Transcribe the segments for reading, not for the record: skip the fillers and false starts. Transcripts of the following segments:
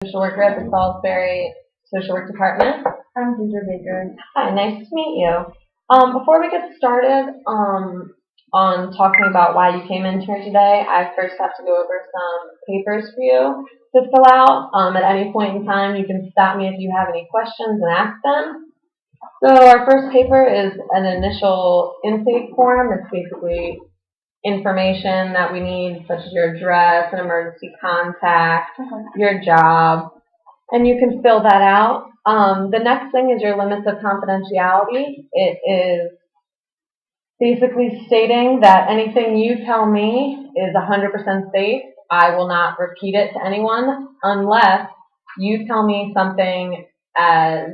Social worker at the Salisbury Social Work Department. I'm Ginger Baker. Hi, nice to meet you. Before we get started on talking about why you came in here today, I first have to go over some papers for you to fill out. At any point in time, you can stop me if you have any questions and ask them. So our first paper is an initial intake form. It's basically information that we need, such as your address, an emergency contact, your job, and you can fill that out. The next thing is your limits of confidentiality. It is basically stating that anything you tell me is 100% safe. I will not repeat it to anyone unless you tell me something as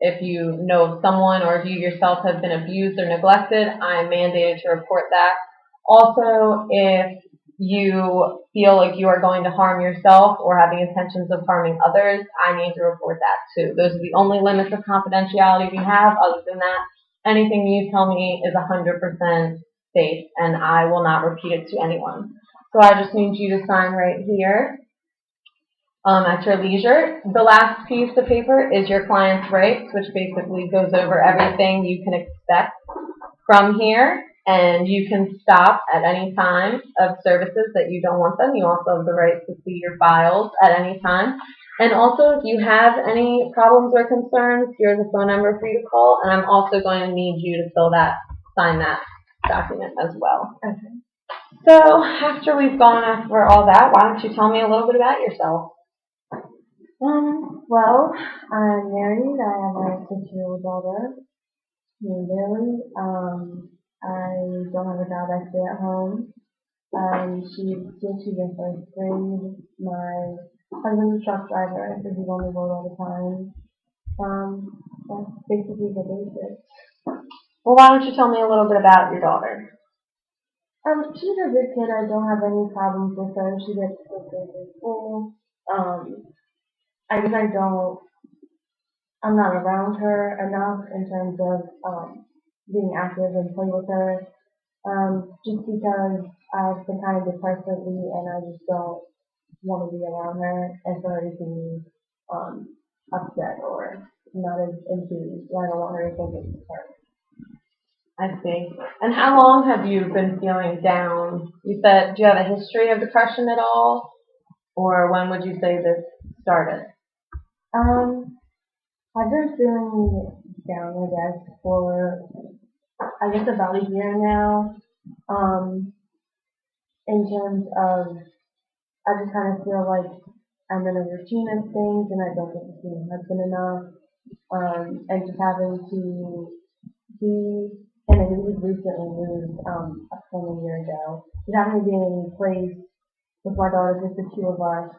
if you know of someone or if you yourself have been abused or neglected, I'm mandated to report that. Also, if you feel like you are going to harm yourself or having intentions of harming others, I need to report that too. Those are the only limits of confidentiality we have. Other than that, anything you tell me is 100% safe and I will not repeat it to anyone. So I just need you to sign right here. At your leisure. The last piece of paper is your client's rights, which basically goes over everything you can expect from here, and you can stop at any time of services that you don't want them. You also have the right to see your files at any time. And also, if you have any problems or concerns, here's a phone number for you to call, and I'm also going to need you to sign that document as well. Okay. So, after we've gone over all that, why don't you tell me a little bit about yourself? Well, I'm married. I have a 6-year-old daughter named Bailey. I don't have a job. I stay at home. She's in first grade. My husband's a truck driver, so he's on the road all the time. That's basically the basics. Well, why don't you tell me a little bit about your daughter? She's a good kid. I don't have any problems with her. She gets good grades in school. I'm not around her enough in terms of being active and play with her. Just because I've been kind of depressed lately and I just don't want to be around her and for her to be upset or not as enthused. I don't want her to think it's her. I see. And how long have you been feeling down? You said, do you have a history of depression at all? Or when would you say this started? I've been feeling down, I guess, for about a year now. In terms of, I just kind of feel like I'm in a routine of things and I don't get to see my husband enough. And just having to be, and then we recently moved from a year ago. Just having to be in a new place with my daughter, just the two of us.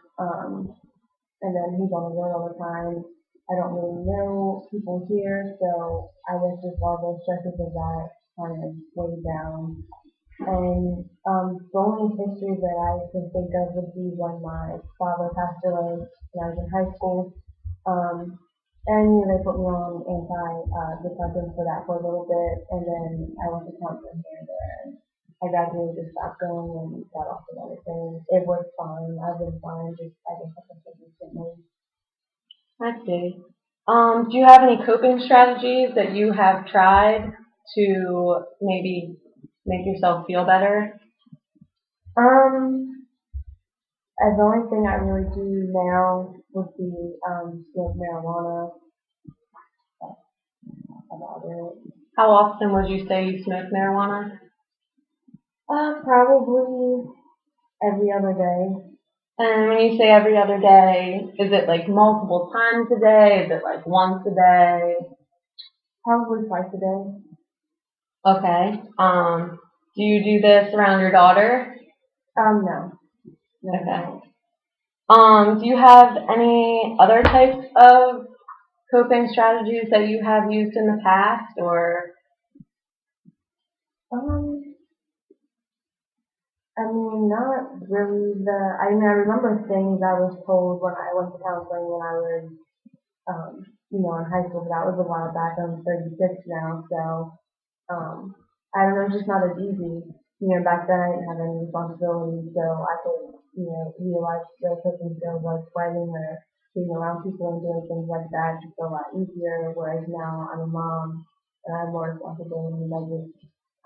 And then he's on the road all the time. I don't really know people here, so I guess just all the stresses of that kind of weighed down. And the only history that I can think of would be when my father passed away when I was in high school. And they put me on antidepressants for that for a little bit, and then I went to counseling here and there. And I gradually just stopped going and got off of everything. It was fine. I've been fine. Just I guess I can recently. I see. Do you have any coping strategies that you have tried to maybe make yourself feel better? The only thing I really do now would be smoke marijuana. That's about it. How often would you say you smoke marijuana? Probably every other day. And when you say every other day, is it like multiple times a day? Is it like once a day? Probably twice a day. Okay. Do you do this around your daughter? No. Okay. Do you have any other types of coping strategies that you have used in the past, or? Not really. I remember things I was told when I went to counseling when I was, in high school, but that was a while back. I'm 36 now, so, I don't know, it's just not as easy. Back then I didn't have any responsibility, so I could, utilize their cooking skills like writing or being around people and doing things like that just a lot easier. Whereas now I'm a mom and I have more responsibilities.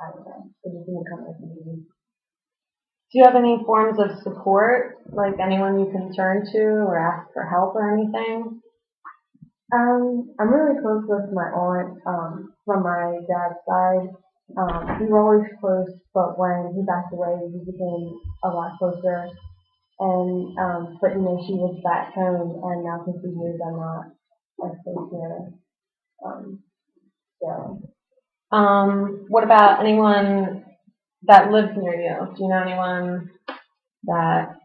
I don't know, it just didn't come as easy. Do you have any forms of support, like anyone you can turn to or ask for help or anything? I'm really close with my aunt, from my dad's side. We were always close, but when he passed away, we became a lot closer. And, but she was back home, and now since we moved, I'm not as close here. So, What about anyone that lives near you? Do you know anyone that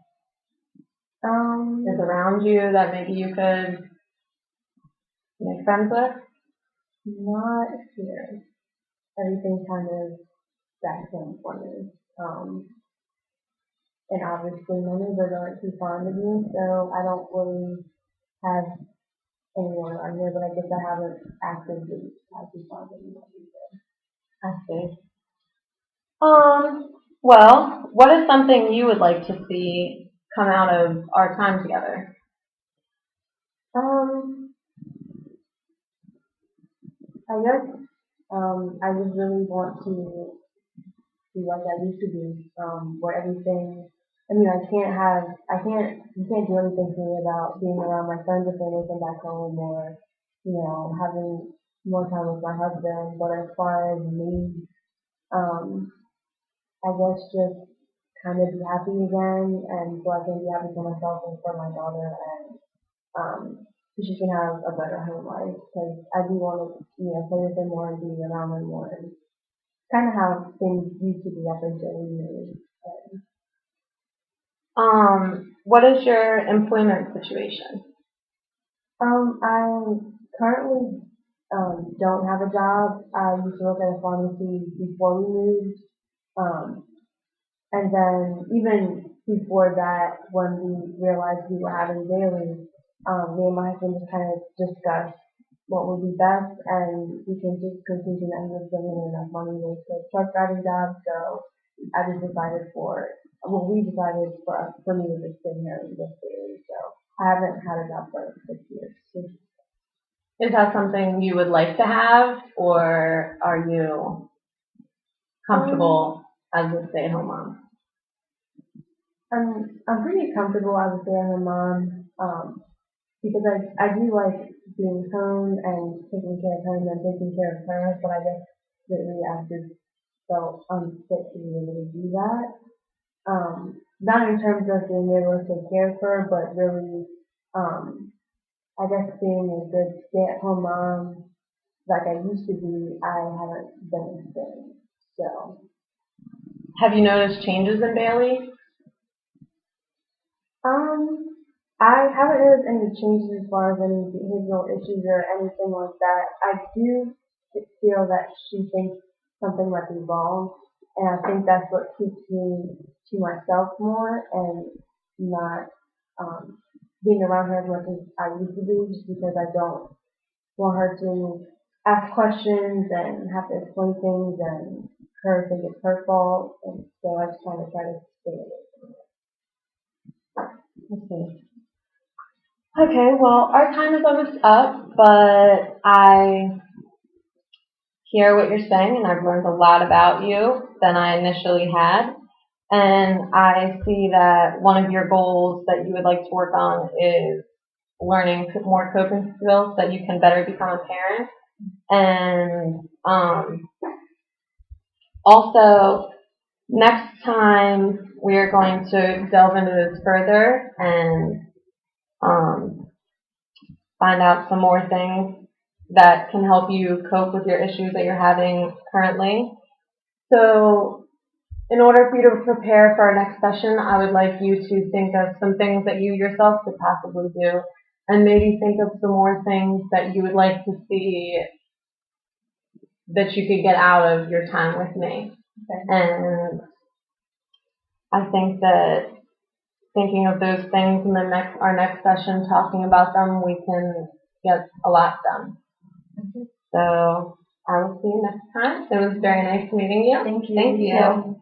is around you that maybe you could make friends with? not here. Everything kind of back home for me. And obviously my neighbors aren't too fond of me, so I don't really have anyone around here, but I guess I haven't actively tried to find anyone either. I see. Well, what is something you would like to see come out of our time together? I guess, I just really want to be like I used to be, where everything, you can't do anything to me about being around my friends or family from back home or, having more time with my husband. But as far as me, um, I guess just kind of be happy again, and so I can be happy for myself and for my daughter, and so she can have a better home life. Because I do want to, play with them more and be around them more, and kind of how things used to be up until we moved. What is your employment situation? I currently don't have a job. I used to work at a pharmacy before we moved. Um, and then even before that, when we realized we were having Bailey, me and my husband just kind of discussed what would be best, and we came to the conclusion that he was bringing in enough money with the truck driving job. So I just decided we decided for me to just stay here and just Bailey. So I haven't had a job for 6 years. Is that something you would like to have, or are you comfortable as a stay-at-home mom? I'm pretty comfortable as a stay-at-home mom, because I do like being home and taking care of him and taking care of her, but I guess lately I've just felt unfit to be able to do that. Not in terms of being able to take care of her, but really, I guess being a good stay-at-home mom like I used to be, I haven't been since. So, Have you noticed changes in Bailey? I haven't noticed any changes as far as any behavioral issues or anything like that. I do feel that she thinks something might be wrong, and I think that's what keeps me to myself more and not being around her as much as I used to be, just because I don't want her to ask questions and have to explain things and her think it's her fault, and so I just kind of try to stay away from it. Okay. Okay, well, our time is almost up, but I hear what you're saying, and I've learned a lot about you than I initially had. And I see that one of your goals that you would like to work on is learning more coping skills so that you can better become a parent. And also, next time we are going to delve into this further and find out some more things that can help you cope with your issues that you're having currently. So, in order for you to prepare for our next session, I would like you to think of some things that you yourself could possibly do, and maybe think of some more things that you would like to see that you could get out of your time with me. Okay. And I think that thinking of those things in our next session, talking about them, we can get a lot done. So I will see you next time. It was very nice meeting you. Thank you. Thank you.